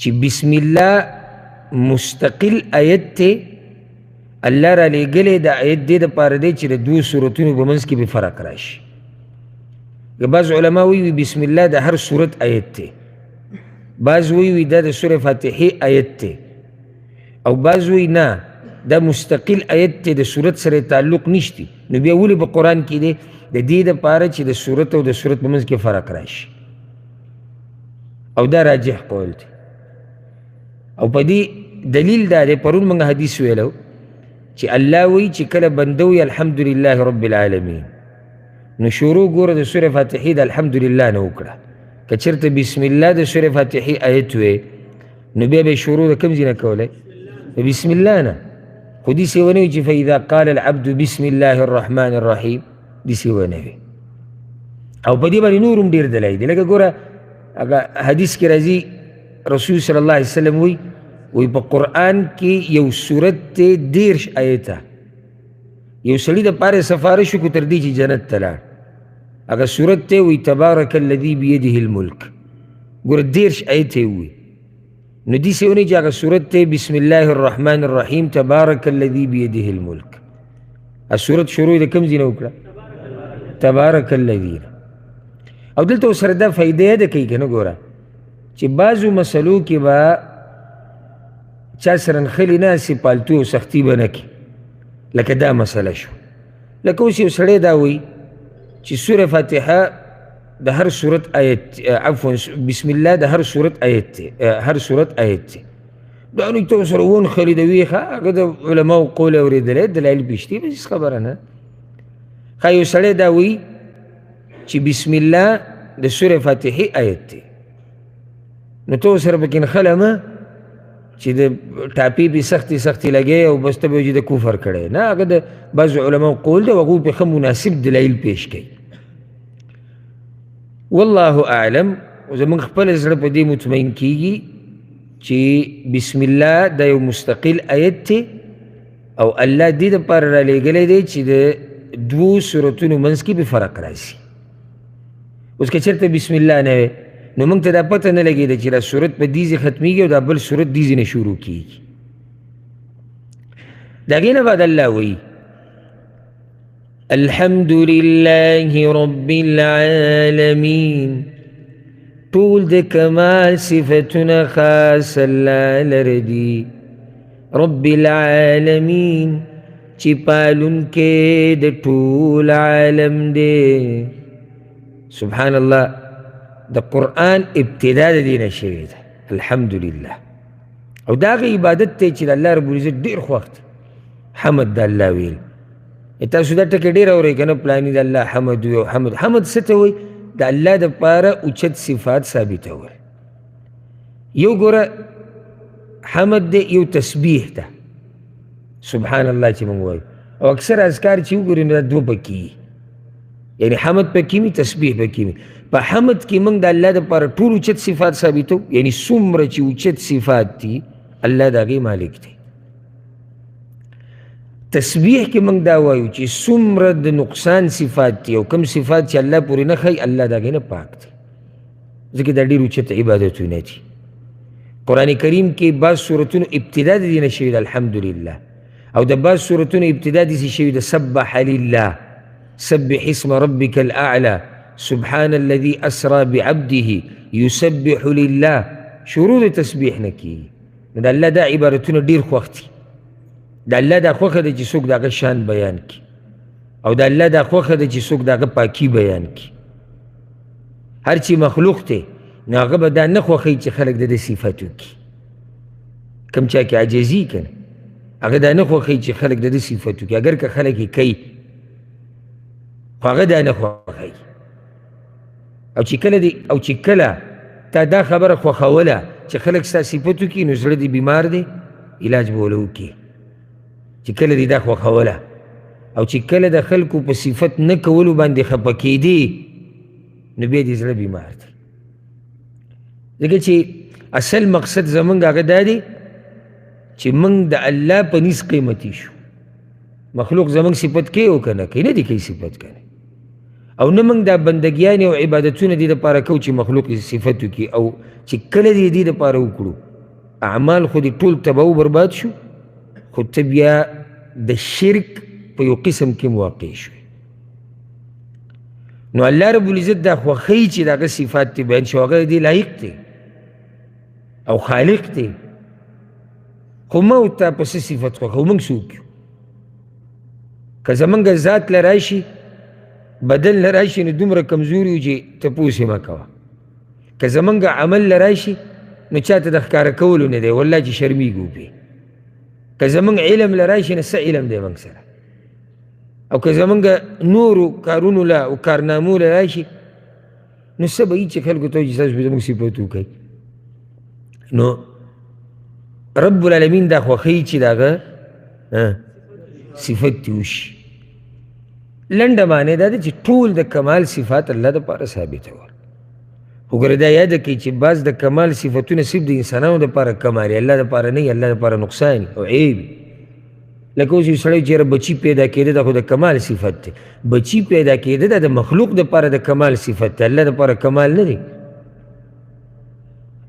چې بسم الله مستقل آیت ته الله را لېږلی دا آیت دې دپاره دی چې د دوو صورتونو په منځ کې به فرق راشي. که بعض علما وی بسم الله د هر صورت آیت دی، بعض وی دا د سورة فاتحې آیت دی، او بعض وی نه دا مستقل آیت دی، د صورت سره تعلق نشتی. نو بیا ولې په قرآن کې دی؟ د دې دپاره چې د صورت او د صورت په منځ کې فرق راشي، او دا راجح قول دی. او په دې دلیل دا دی، پرون موږ حدیث ویلو چې الله وی چې کله بنده وی الحمدلله رب العالمین، نو شروع ګوره د سورة فاتحې د الحمدلله نه وکړه. که چېرته بسم الله د سورة فاتحې آیت وی نو بیا به شروع د کوم ځای نه کولی؟ د بسم الله نه. خو داسې ونه وي چې فاذا قال العبد بسم الله الرحمن الرحیم، داسې ونه وي. او په دې باندې نور هم ډېر دلایل دي. لکه ګوره هغه حدیث کې راځي رسول صلی الله علیه وسلم وی په قرآن کې یو صورت دی 13 آیته، یو سړي دپاره سفارش وکړو تر دې چې جنت ته لاړ. هغه صورت دی وی تبارک الذي بيده الملک. ګوره 13 آیته وی. نو داسې ونه چې هغه صورت دی بسم الله الرحمن الرحیم تبارک الذي بيده الملک. صورت شروع د کوم ځای نه وکړه؟ تبارک الذي. او دلته سره دا فایده یاده کوي که نه ګوره چې بعضو مسلو کې به چا سره نښلي ناستې پالتو او سختي به نه کړي. لکه دا مسله شو، لکه اوس یو سړی دا وایي چې سوره فاتحه د هر صورت آیت، عفوا بسم الله د هر صورت آیت دی، هر صورت آیت دی. دا نو ته سره ونښلي د ویښه هغه د علماو قول اورېدلی دلایل پېش دي، بس خبره نه. ښه یو سړی دا وایي چې بسم الله د سوره فاتحې آیت دی، نو ته سره پکې نښله مه چې د ټاپې پې سختې لګی او بس ته به وایي د کفر کړی. نه، هغه د بعضو علماو قول دی او هغوی پې ښه مناسب دلایل پیش کوي. والله اعلم. زموږ خپله زړه په دې مطمئن کېږي چې بسم الله دا یو مستقل آیت دی او الله دې دپاره رالیږلی دی چې د دوو صورتونو منځ کې به فرق راشي. اوس که چېرته بسم الله نه وی نو موږ ته دا پته نه لګېده چې دا صورت په دې ځای ختمیږي او دا بل صورت دې ځای نه شروع کېږي. د هغې نه بعد الله وایي الحمد لله رب العالمین. ټول د کمال صفتونه خاص الله لره دي. رب العالمین چې پالونکی د ټول عالم دی. سبحان الله، د قرآن ابتدا د دې نه شوې ده الحمدلله. او د هغه عبادت دی چې د الله رب العزت ډېر خوښ دی. حمد د الله ویل. تاسو دا ټکي ډېر اورئ که نه؟ پلاني د الله حمد وي او حمد. حمد څه ته وایي؟ د الله دپاره اوچت صفات ثابتول. یو ګوره حمد دی، یو تسبیح ده سبحان الله چې موږ وایو، او اکثر اذکار چې وګورئ نو دا دوه پکې وي، یعنی حمد پکې وي تسبیح پکې وي. په حمد کې موږ د الله دپاره ټول اوچت صفات ثابتو، یعنی څومره چې اوچت صفات دي الله د هغې مالک دی. تسبیح کې موږ دا وایو چې څومره د نقصان صفات دي او کوم صفات چې الله پورې نه ښایي الله د هغې نه پاک دی، ځکه دا ډېر اوچت عبادتونه دي. قرآن کریم کې بعض صورتونو ابتدا د دې نه شوي ده الحمدلله، او د بعض صورتونو ابتدا داسې شوي ده سبح لله، سبح اسم ربک الاعلى، سبحان الذي اسرى بعبده يسبح لله. شروع د تسبیح نه کېږي. نو د الله دا عبارتونه ډېر خوښ دي. د الله دا خوښه ده چې څوک د هغه شان بیان کړي، او د الله دا خوښه ده چې څوک د هغه پاکي بیان کړي. هر چې مخلوق دی نو هغه به دا نه خوښوي چې خلک د ده صفت وکړي. کوم چا کې عاجزي که نه، هغه دا نه خوښوي چې خلک د ده صفت وکړي، اگر که خلک یې کوي خو هغه دا نه خوښوي. او چې کله تا دا خبره خوښوله چې خلک ستا صفت وکړي نو زړه دې بیمار دی، علاج به وله وکړي. چې کله دې دا خوښوله او چې کله د خلکو په صفت نه کولو باندې خفه کېدې نو بیا دې زړه بیمار دی. ځکه چې اصل مقصد زمونږ هغه دا دی چې موږ د الله په نیز قیمتي شو. مخلوق زمونږ صفت کوي او که نه کوي؟ نه دي کوي صفت کوي. او نه موږ دا بندګیانې او عبادتونه دې دپاره کوو چې مخلوق یې صفت وکړي، او چې کله دې دې دپاره وکړو اعمال خو دې ټول تباه و برباد شو، خو ته بیا د شرک په یو قسم کې واقع شوې. نو الله رب العزت دا خوښوي چې د هغه صفات دې بیان شو، هغه دې لایق دی او خالق دی. خو ما او تا په څه صفت خوښوو؟ موږ څوک یو؟ که زمونږ ذات له راشي، بدن له راشي، نو دومره کمزوري یو چې تپوس یې مه کوه. که زمونږ عمل له راشي نو چاته د ښکاره کولو نه دی، والله چې شرمېږو پې. که زمونږ علم له راشي نو څه علم دی موږ سره، او که زمونږ نورو کارونو له او کارنامو له راشي نو څه به وي چې خلکو ته وایي چې تاسو به زموږ صفت وکئ. نو رب العالمین دا خوښوي چې د هغه صفت دې وشي. لنډه معنی دا ده چې ټول د کمال صفات الله دپاره ثابتول. خو ګوره دا یاده کوي چې بعض د کمال صفتونه صرف د انسانانو دپاره کمال الله دپاره نه وي، الله دپاره نقصان او عیب. لکه اوس یو سړی چې بچي پیدا کېده دا خو د کمال صفت دی. بچي پیدا کېده دا د مخلوق دپاره د کمال صفت دی، الله دپاره کمال نه دی.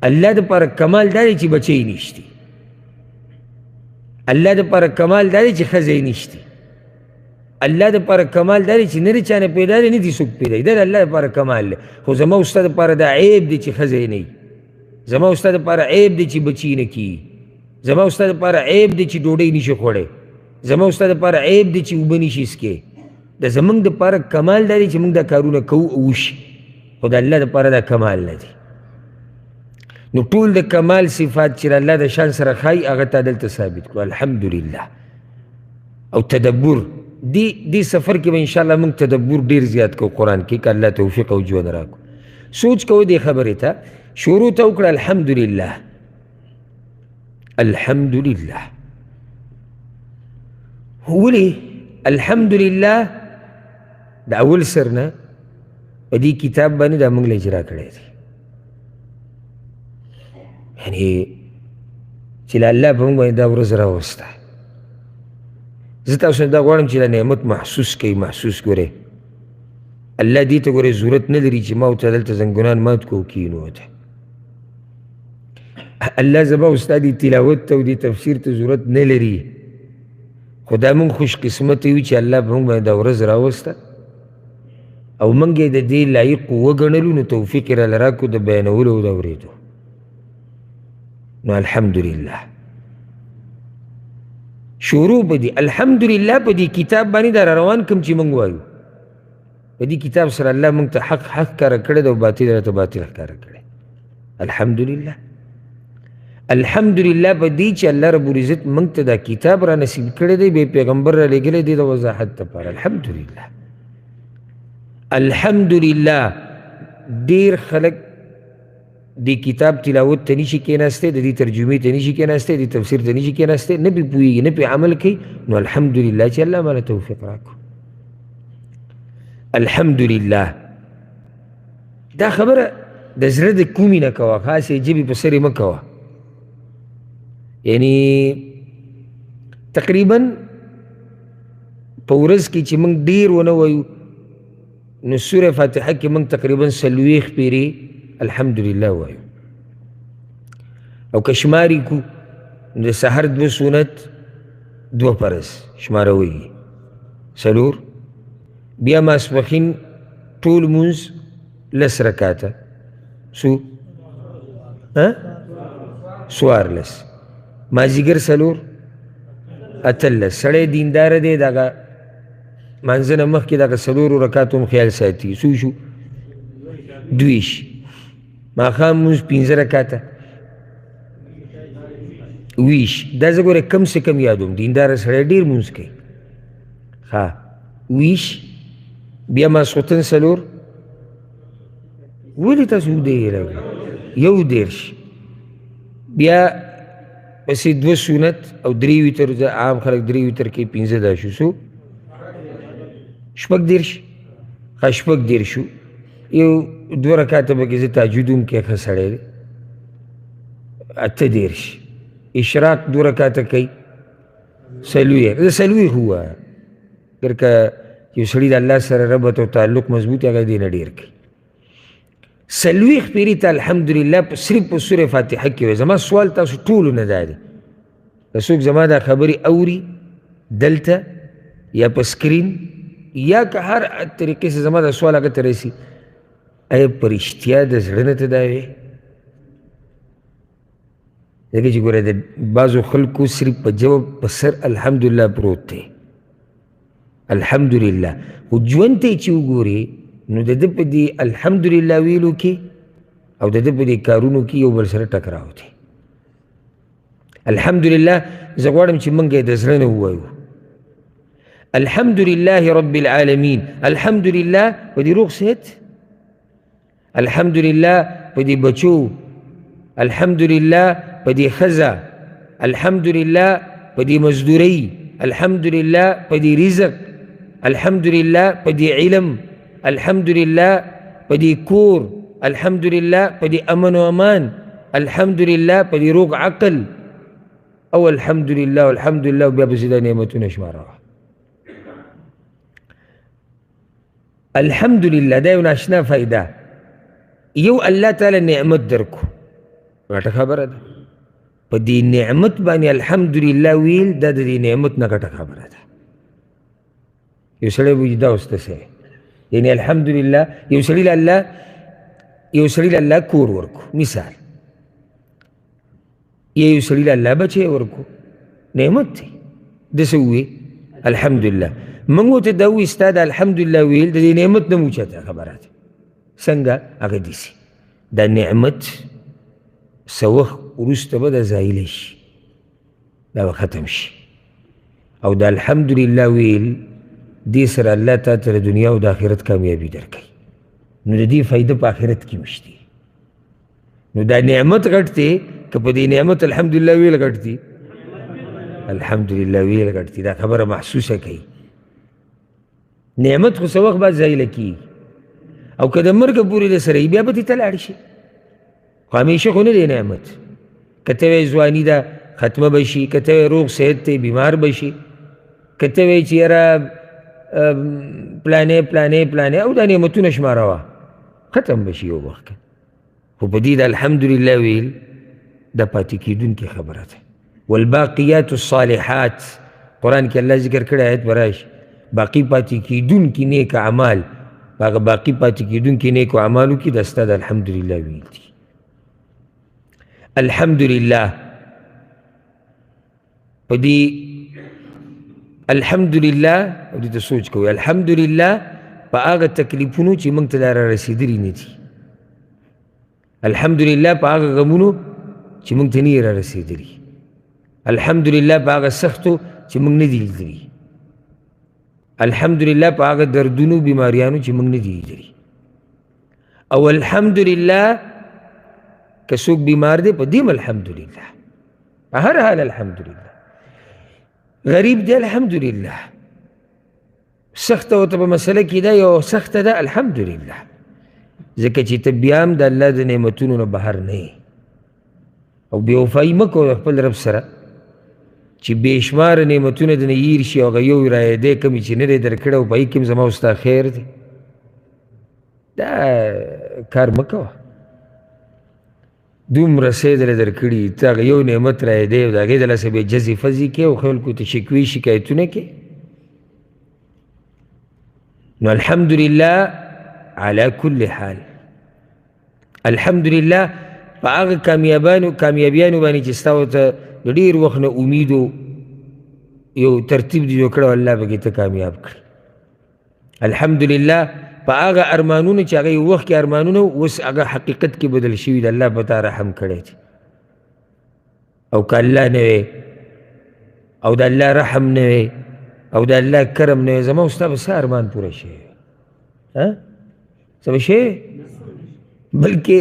الله دپاره کمال دا دی چې بچی نشتی. الله دپاره کمال دا دی چې ښځه یې نشتی. الله دپاره کمال دا دی چې نه د چا نه پیدا دی، نه دې څوک پیدا دی. دا د الله دپاره کمال دی. خو زما او ستا دپاره دا عیب دی چې ښځه یې نه وي. زما او ستا دپاره عیب دی چې بچي نه کېږي. زما او ستا دپاره عیب دی چې ډوډۍ نشي خوړی. زما او ستا دپاره عیب دی چې اوبه نشي څکې. د زمونږ دپاره کمال دا دی چې موږ دا کارونه کوو او وشي. خو د الله دپاره دا کمال نه دی. نو ټول د کمال صفات چې الله د شان سره ښایي هغه تا دلته ثابت کړو. الحمدلله. او تدبر دی سفر کې به انشاءالله موږ تدبر ډېر زیات کوو قرآن کې، که الله توفیق او ژوند راکړو. سوچ کوو دې خبرې ته. شروع ته وکړه الحمدلله. الحمدلله. ولې الحمدلله د اول سر نه په دې کتاب باندې دا موږ له اجرا کړی دی. یعنې چې له الله په موږ باندې دا ورځ راوسته. زه تاسو نه دا غواړم چې دا نعمت محسوس کوئ. محسوس ګورئ الله دې ته ګورئ ضرورت نه لري چې ما ورته دلته زنګونان مات کړو کښېنو ته. الله زما او ستا دې تلاوت ته او دې تفسیر ته ضرورت نه لري. خو دا موږ خوش قسمت یو چې الله په موږ باندې دا ورځ راوسته او موږ یې د دې لایق وګڼلو، نو توفیق یې راله راکړو د بیانولو او د اورېدو. نو الحمدلله. شروع په دې الحمدلله په دې کتاب باندې دا روان کوم چې موږ وایو. په دې کتاب سره الله موږ ته حق حق ښکاره کړی دی او باطل راته باطل ښکاره کړی. الحمدلله. الحمدلله په دې چې الله رب العزت موږ ته دا کتاب را نصیب کړی دی، بې پیغمبر را لېږلی دی د وضاحت دپاره. الحمدلله. الحمدلله. ډېر خلک دې کتاب تلاوت ته نشي کېناستی، د دې ترجمې ته نشي کېناستی، د تفسیر ته نشي کېناستی، نه پې پوهېږي، نه پې عمل کوي. نو الحمدلله چې الله ماله توفیق راکړو. الحمدلله. دا خبره د زړه د کومې نه کوه، خاصې ژبې په سر یې مه کوه. یعنی تقریبا په ورځ کې چې موږ ډېر ونه وایو نو سوره فاتحه کې موږ تقریبا 40 پیرې الحمدلله وایو. او که شماري کو د سحر 2 سنت 2 فرض شماروي 4، بیا ماسپښین ټول مونځ 10 رکعاته سو 14، مازدیګر 4 18. سړی دیندار دی دغه مانځه نه مخکې دغه 4 رکعاتو هم خیال ساتي. څو شو؟ 20. ماښام مونځ 15 رکعاته 20. دا زه ګوره کم سے کم یادوم. دینداره سړی ډېر مونځ کوي. ښه 20. بیا ماسخوتن 4. ولې تاسو ودې راغلي 21. بیا پسې 2 سنت او 3 وتر. عام خلک 3 وتر کوي، 15 دا شو. څو 14. ښه 14 شو. یو 2 رکعاته پکې زه تهجد هم کوي ښه سړی دی. 18. اشراق 2 رکعاته کوي 40. زه 40 ووایه ځکه یو سړي د الله سره ربط او تعلق مضبوط هغه دې نه ډېر کوي. سلویخ پیری ته الحمدلله صرف په سورې فاتحه کې وایي. زما سوال تاسو ټولو نه دا دی، که څوک زما دا خبرې اوري دلته یا په سکرین یا که هر طریقې سره زما دا سوال هغه ته رسي، آیا په رښتیا د زړه نه ته دا وایې؟ ځکه چې ګوره د بعضو خلکو صرف په جواب په سر الحمدلله پروت دی، الحمدلله، خو ژوند ته یې چې وګورې نو د ده په دې الحمدلله ویلو کې او د ده په دې کارونو کې یو بل سره ټکراو دی. الحمدلله زه غواړم چې موږ یې د زړه نه ووایو. الحمدلله رب العالمین، الحمدلله په دې روغ صحت، الحمدلله په دې بچو، الحمدلله په دې ښځه، الحمدلله په دې مزدورۍ، الحمدلله په دې رزق، الحمدلله په دې علم، الحمدلله په دې کور، الحمدلله په دې امن و امان، الحمدلله په دې روغ عقل، او الحمدلله والحمدلله بیا پسې دا نعمتونه شماره. الحمدلله دا یو ناشنا فایده. یو الله تعالی نعمت درکو، غټه خبره ده. په دې نعمت باندې الحمدلله ویل دا د دې نعمت نه غټه خبره ده. یو سړی وایي دا اوس داسې یعنی الحمدلله یو سړي له الله کور ورکو مثال، یا یو سړي له الله بچی ورکو نعمت دی، داسې ووایي الحمدلله. موږ ورته دا ووایي ستا د الحمدلله ویل د دې نعمت نه اوچته خبره ده. څنګه؟ هغه داسې دا نعمت څه وخت وروسته به دا زایلی شي، دا به ختم شي، او د الحمدلله ویل دې سره الله تا ته د دنیا او د آخرت کامیابي درکوي. نو د دې فایده په آخرت کې مشته. نو دا نعمت غټ دی که په دې نعمت الحمدلله ویل غټ دی؟ الحمدلله ویل غټ دی. دا خبره محسوسه کوي. نعمت خو څه وخت بعد ځایله کېږي، او که د مرګه پورې د سره بیا به دې ته لاړ شي، خو همیشه خو نه دی نعمت. که ته وایې ځواني ده ختمه به شي، که ته وایې روغ صحت دی بیمار به شي، که ته وایې چې یاره پلانې پلانې پلانې او دا نعمتونه شماروه ختم به شي یو وخت کې. خو په دې د الحمدلله ویل دا پاتې کېدونکې خبره ده. والباقیات الصالحات قرآن کې الله ذکر کړی آیت به راشي، باقي پاتې کېدونکي نیک اعمال، په هغه باقي پاتې کېدونکي نیکو اعمالو کې دا ستا د الحمدلله ویل دي. الحمدلله په دې الحمدلله او دې ته سوچ کوئ، الحمدلله په هغه تکلیفونو چې موږ ته دا را رسېدلي نه دي، الحمدلله په هغه غمونو چې موږ ته نه یې را رسېدلي، الحمدلله په هغه سختو چې موږ نه دي لیدلي، الحمدلله په هغه دردونو بیماریانو چې موږ نه دي لیدلي. او الحمدلله که څوک بیمار دی په دې الحمدلله، په هر حال الحمدلله. غریب دی الحمدلله، سخته ورته په مسله کې ده یو سخته ده الحمدلله، ځکه چې ته بیا هم د الله د نعمتونو نه بهر نه یې. او بې وفایي مه کوه خپل رب سره چې بې شماره نعمتونه د نه هیر شي او هغه یو رایدی کمې چې نه دی درکړی او په هغې کې هم زما او ستا خیر دی. دا کار مه کوه. دومره څه یې دله درکړي، ته هغه یو نعمت رایدی او د هغې د لاسه بیا جزې فزې کوې او خلکو ته شکوې شکایتونه کوې. نو الحمدلله علی کل حال. الحمدلله په هغه کامیابیانو باندې چې ستا ورته د ډېر وخت نه امیدو یو ترتیب دې جوړ کړی او الله پکې ته کامیاب کړي. الحمدلله په هغه ارمانونو چې هغه یو وخت کې ارمانونه اوس هغه حقیقت کې بدل شوي د الله په تا رحم کړی دی. او که الله نه وی او د الله رحم نه وی او د الله کرم نه وی زما او ستا به څه ارمان پوره شوی څه به شوی بلکې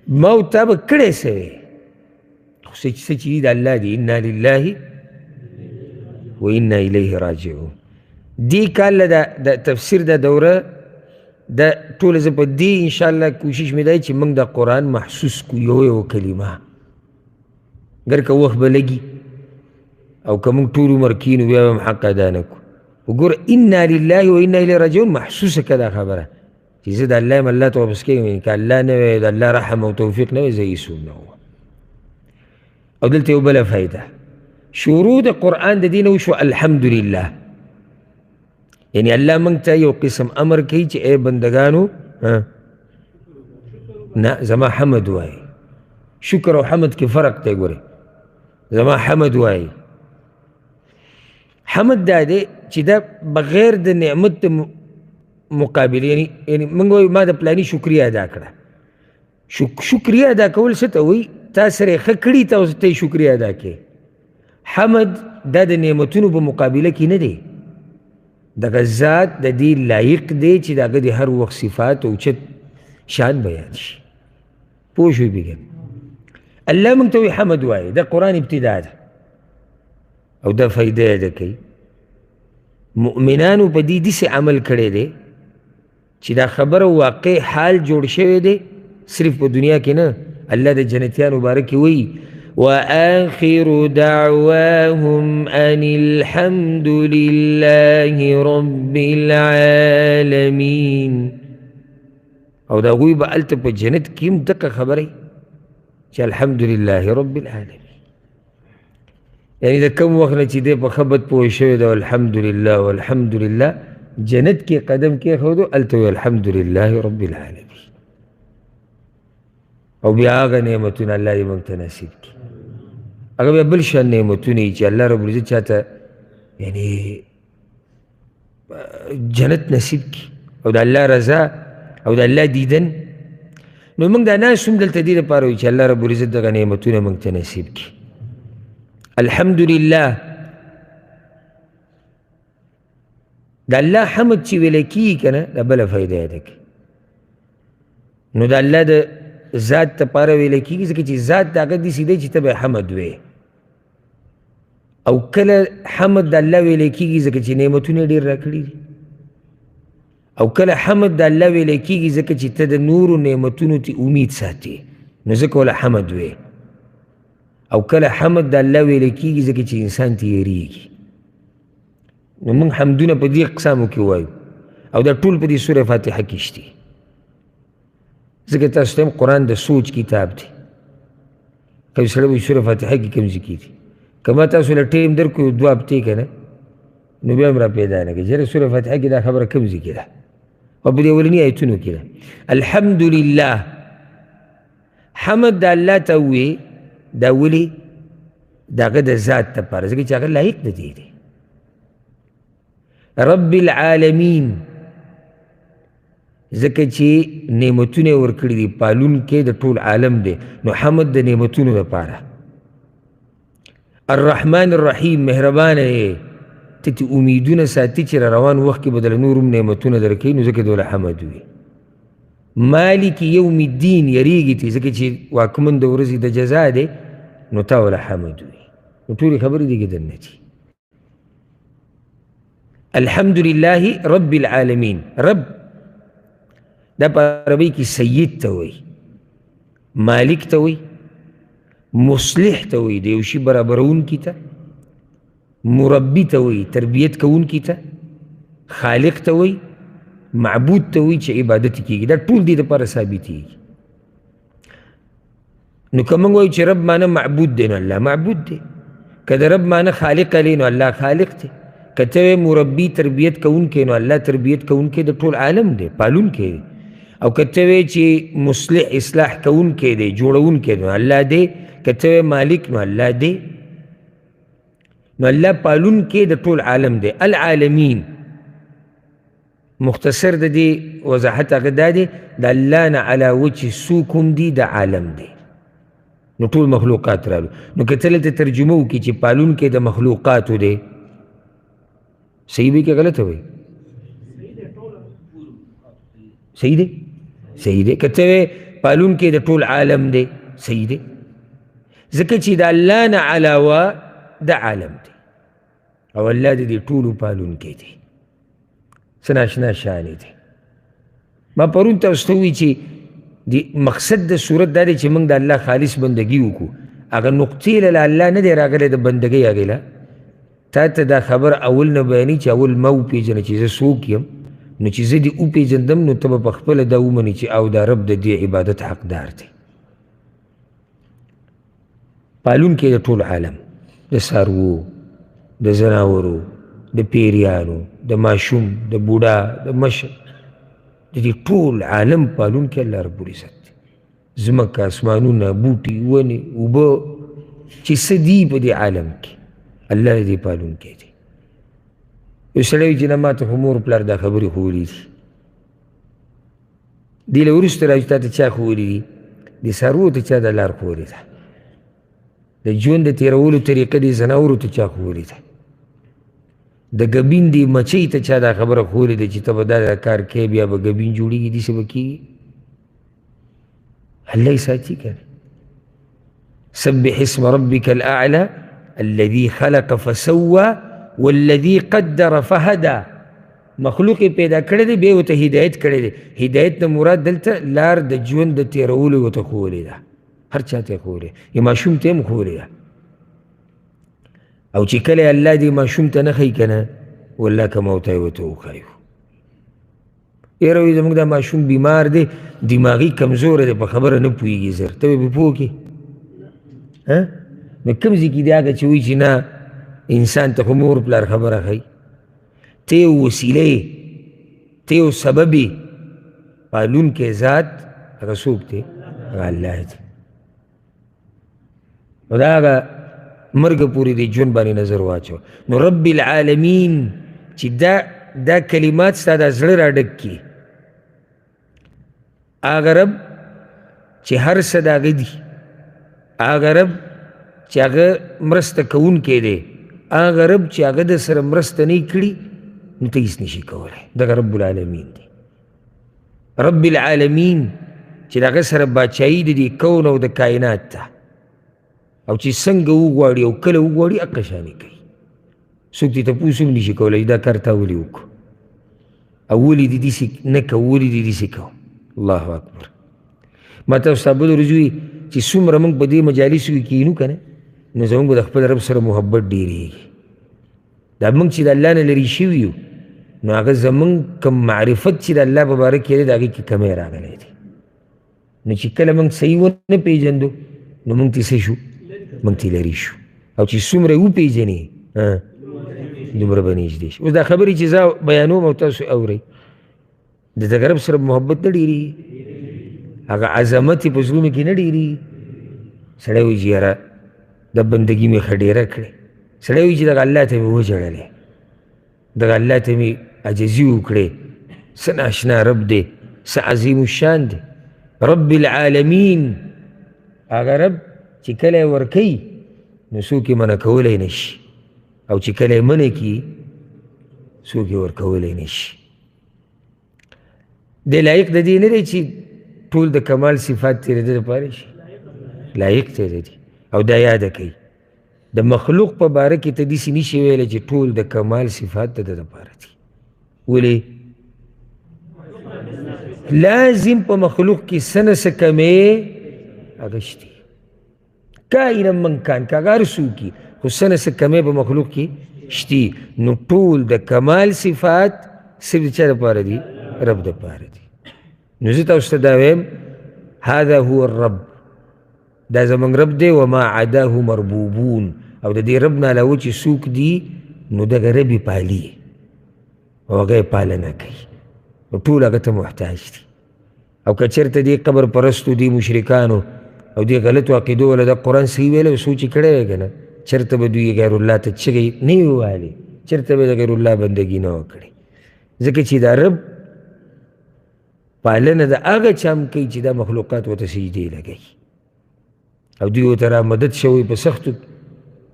ما او تا به کړی څه وی خو څه چې دي د الله دي. انا لله و انا الیه راجعون. دې کال د تفسیر د دوره د ټوله زه په دې انشاءالله کوشش مې دی چې موږ د قرآن محسوس کړو یو یو کلمه، ګر که وخت به لګي او که موږ ټول عمر کینو بیا به هم حق ادا نه کړو. وګوره انا لله و انا الیه راجعون محسوسه که دا خبره چې چې زه د الله یم الله ته واپس کېږم که الله نه وی د الله رحم او توفیق نه وی زه هیڅوک نه وم. او دلته یو بله فایده شروع د قرآن د دې نه وشو الحمدلله، یعنی الله موږ ته یو قسم امر کوي چې ای بندګانو نه زما حمد وایي. شکر او حمد کې فرق دی ګورئ. زما حمد وایي. حمد دا دی چې دا بغیر د نعمت مقابل، یعنی موږ وایو ما د پلاني شکریه ادا کړه. شکریه ادا کول څه ته وایي؟ تا سره یې ښه کړي تا اوس ته یې شکریه ادا کړې. حمد دا د نعمتونو په مقابله کې نه دی. دغه ذات د دې لایق دی چې د هغه د هر وخت صفات او اوچت شان بیان شي. پوه شوئ بېګم؟ الله موږ ته وایي حمد وایي. دا قرآن ابتدا ده او دا فایده یې ده کوي. مؤمنانو په دې داسې عمل کړی دی چې دا خبره واقع حال جوړ شوی دی، صرف په دنیا کې نه. الله د جنتیانو باره کې وایي وآخر دعواهم أن الحمد لله رب العالمين. او دا غوی به هلته په جنت کې هم دقه خبره چې الحمدلله رب العالمین. یعنی د کم وخت نه چې دی په ښه بد پوه شوی دی الحمدلله والحمدلله جنت کې قدم کېښودو هلته وایي الحمدلله رب العالمین. او بیا هغه نعمتونه الله دې موږ ته نصیب کړي. هغه بیا بل شان نعمتونه وي چې الله رب العزت چاته یعنی جنت نصیب کړي او د الله رضا او د الله دیدن. نو موږ دا ناست هم دلته دې دپاره وایو چې الله رب العزت دغه نعمتونه موږ ته نصیب کړي. الحمدلله د الله حمد چې ویلی کېږي که نه دا بله فایده یې ده. نو د الله د ذات دپاره ویلی کېږي ځکه چې ذات د هغه داسې دی چې ته به حمد وی. او کله حمد د الله ویلی کېږي ځکه چې نعمتونه ډېر راکړي دي. او کله حمد د الله ویلی کېږي ځکه چې ته د نورو نعمتونو ته امید ساتې نو ځکه وله حمد وی. او کله حمد د الله ویلی کېږي ځکه چې انسان ته یېرېږي. نو موږ حمدونه په دې اقسامو کې وایو او دا ټول په دې سوره فاتحه کې شته. ځکه تاسو ته هم قرآن د سوچ کتاب دی. که یو سړی وایي سوره فاتحه کې کوم ځای کې دي، که ما تاسو له ټیم درکړو 2 هفتې که نه نو بیا هم را پیدا نه کړي چې سوره فاتحه کې دا خبره کوم ځای کې ده او په دې اولني ایتونو کې ده. الحمدلله حمد د الله ته ووایي دا ولې د هغه د ذات دپاره ځکه چې هغه لایق د دې دی. رب العالمین ځکه چې نعمتونه یې ورکړي دي پالونکی د ټول عالم دی نو حمد د نعمتونو دپاره. الرحمن الرحیم مهربانه یې ته تې امیدونه ساتي چې را روان وخت کې به دله نور هم نعمتونه درکوي نو ځکه دوله حمد وي. مالک یوم الدین یریږي تې ځکه چې واکمن د ورځې د جزا دی نو تا وله حمد وي. نو ټولې خبرې دې کې دننه دي. الحمدلله رب العالمین. رب دا په عربی کې سید ته وایي، مالک ته وایي، مصلح ته وایي د یو شي برابرونکي ته، مربي ته وایي تربیت کوونکي ته، خالق ته وایي، معبود ته وایي چې عبادت کېږي. دا ټول دې دپاره ثابتېږي. نو که موږ وایو چې رب معنی معبود دی نو الله معبود دی. که د رب معنی خالق علی نو الله خالق دی. که ته مربي تربیت کوونکی نو الله تربیت کوونکی د ټول عالم دی، پالونکی دی. او که ته وایې چې مصلح اصلاح کوونکی دی، جوړونکی نو الله دی. که ته وایې مالک نو الله دی. نو الله پالونکی د ټول عالم دی. العالمین مختصر د دې وضاحت هغه دا دی د الله نه علاوه چې څوک هم دي د عالم دی. نو ټول مخلوقات رالو. نو که ته دلته ترجمه وکړي چې پالونکی د مخلوقاتو دی صحیح به که غلطه وایي؟ صحیح دی؟ صحیح دی. که ته وایې پالونکی د ټول عالم دی صحیح دی. ځکه چې د الله نه علاوه د عالم دی او الله د دې ټولو پالونکی دی. څه ناشنا شانې دی. ما پرون تاسو ته ووایي چې مقصد د صورت دا دی چې موږ د الله خالص بندګي وکړو. هغه نقطې له الله نه دی راغلی د بندګۍ هغې له تا ته دا خبر اول نه بیاني چې اول ما وپېژنه چې زه څوک یم نو چې زه دې وپېژندم نو ته به پخپله دا ومنې چې او دا رب د دې عبادت حقدار دی. پالونکی د ټول عالم، د څاروو، د زناورو، د پیریانو، د ماشوم، د بوډا، د مشر، د دې ټول عالم پالونکی الله رب العزت دی. ځمکه، اسمانونه، بوټي، ونې، اوبه چې څه دي په دې عالم کې الله دې پالونکی دی. یو سړی وایي چې نه ما ته خو مور پلار دا خبرې ښوولي دي. دې له وروسته را چې تا ته چا ښوولي دي؟ دې څاروو ته چا دا لار ښوولې ده؟ د ژوند د تېرولو طریقه دې ځناورو ته چا ښوولې ده؟ د ګبین دې مچۍ ته چا دا خبره ښوولې ده چې ته به دا کار کوې بیا به ګبین جوړېږي داسې به کېږي؟ الله یې ساتي که نه. سبح اسم ربك الأعلى الذي خلق فسوى والذي قدر فهدى. مخلوق پیدا کړی دی بیا ورته هدایت کړی دی. هدایت نه مراد دلته لار د ژوند د تېرولو ورته ښوولې ده. هر چا ته یې ښوولې، یا ماشوم ته هم ښوولې ده. او چې کله الله دې ماشوم ته نه ښایي که نه والله که موتی ورته وښایو. یاره وایي زموږ دا ماشوم بیمار دی، دماغي کمزوره دی، په خبره نه پوهېږي زر. ته به پې پوه کړې؟ نو کوم ځای کې دی هغه چې وایي چې نه انسان ته خو مور پلار خبره ښایي؟ ته یو وسیله یې، ته یو سبب یې. پالونکی ذات هغه څوک دی؟ هغه الله دی. نو دا هغه مرګ پورې د ژوند باندې نظر واچوه. نو رب العالمین چې دا کلمات ستا دا زړه را ډک کړي، هغه رب چې هر څه د هغه دي، هغه رب چې هغه مرسته کوونکی دی، هغه رب چې هغه د سره مرسته نه کړي نو ته هېڅ نشي کولی. دغه رب العالمین دی. رب العالمین چې د هغه سره باچایي د دې کون او د کائنات ته، او چې څنګه وغواړي او کله وغواړي هغه شانې کوي. څوک دې تپوس هم نشي کولی دا کار تا ولې وکړو، او ولې دې داسې نه کوو، ولې دې داسې کوو. الله اکبر. ما تاسو ته بل ورځ وي چې څومره موږ په دې مجالسو کې کښېنو که نه نو زموږ به د خپل رب سره محبت ډېرېږي. دا موږ چې د الله نه لرې شوي یو نو هغه زموږ کوم معرفت چې د الله په باره کې دی د هغې کې کمی راغلی دی. نو چې کله موږ صحیح ونه پېژندو نو موږ ترې څه شو؟ موږ ترې لرې شو. او چې څومره یې وپېژنې دومره به نږدې شي. اوس دا خبرې چې زه بیانوم او تاسو اورئ، د دغه رب سره محبت نه ډېرېږي، هغه عظمت یې په زړونو کې نه ډېرېږي. سړی وایي چې یاره دا بندګي مې ښه ډېره کړې. سړی وایي چې دغه الله ته مې وژړلې، دغه الله ته مې عجزي وکړې. څه ناشنا رب دی، څه عظیم الشان دی. رب العالمین هغه رب چې کله یې ورکوي نو څوک یې منع کولی نه شي، او چې کله یې منع کړي څوک یې ورکولی نه شي. دی لایق د دې نه دی چې ټول د کمال صفات ترې د ده لپاره شي، لایق ته دی. او دا یاده کوي د مخلوق په باره کې ته داسې نشي ویلی چې ټول د کمال صفات د ده لپاره دي. ولې؟ لازم په مخلوق کې څه نه څه کمی هغه شته، کائنا من کان، که هغه هر څوک وي خو څه نه څه کمی په مخلوق کې شته. نو ټول د کمال صفات صرف د چا دپاره دي؟ رب دپاره دي. نو زه تاسو ته دا وایم هذا هو الرب، دا زموږ رب دی. وما عداه مربوبون، او د دې رب نه علاوه چې څوک دي نو دغه رب یې پالي او هغه یې پالنه کوي، نو ټول هغه ته محتاج دي. او که چېرته دې قبر پرستو، دې مشرکانو او دې غلطو عقیدو والا دا قرآن صحیح ویلی سوچ یې کړی وی که نه، چېرته به دوی غیر الله ته چغې نه وي وهلې، چېرته به د غیر الله بندګي نه وکړي. ځکه چې دا رب پالنه د هغه چا هم کوي چې دا مخلوقات ورته سجدې لګوي، او دوی ورته را مدد شوی په سختو،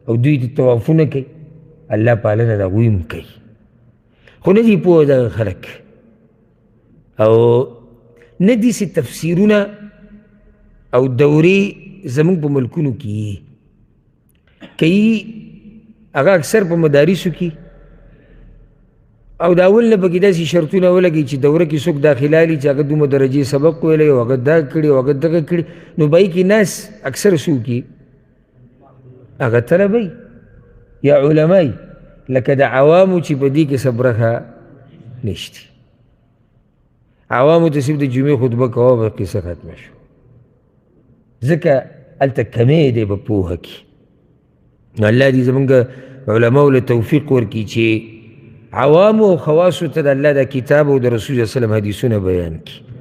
او دوی ته طوافونه کوي. الله پالنه د هغوی هم کوي، خو نه دي پوه دغه خلک، او نه داسې تفسیرونه او دورې زموږ په ملکونو کې کوي. هغه اکثر په مدارسو کې او د اول نه پکې داسې شرطونه ولګوي چې دوره کې څوک داخلالي چې هغه دومره درجې سبق ویلی او هغه دا کړي او هغه دغه کړي، نو به کې ناس اکثر څوک هغه طلبی یا علمای، لکه د عوامو چې په دې کې څه برخه نشته. عوامو ته صرف د جمعې خطبه کوه به قصه ختمه شو ځکه هلته کمی دی په پوهه کې نو الله دې زمونږ علماو له توفیق ورکړي چې عوامو او خواصو ته د الله د کتاب او د رسول صلی الله علیه وسلم حدیثونه بیان کړي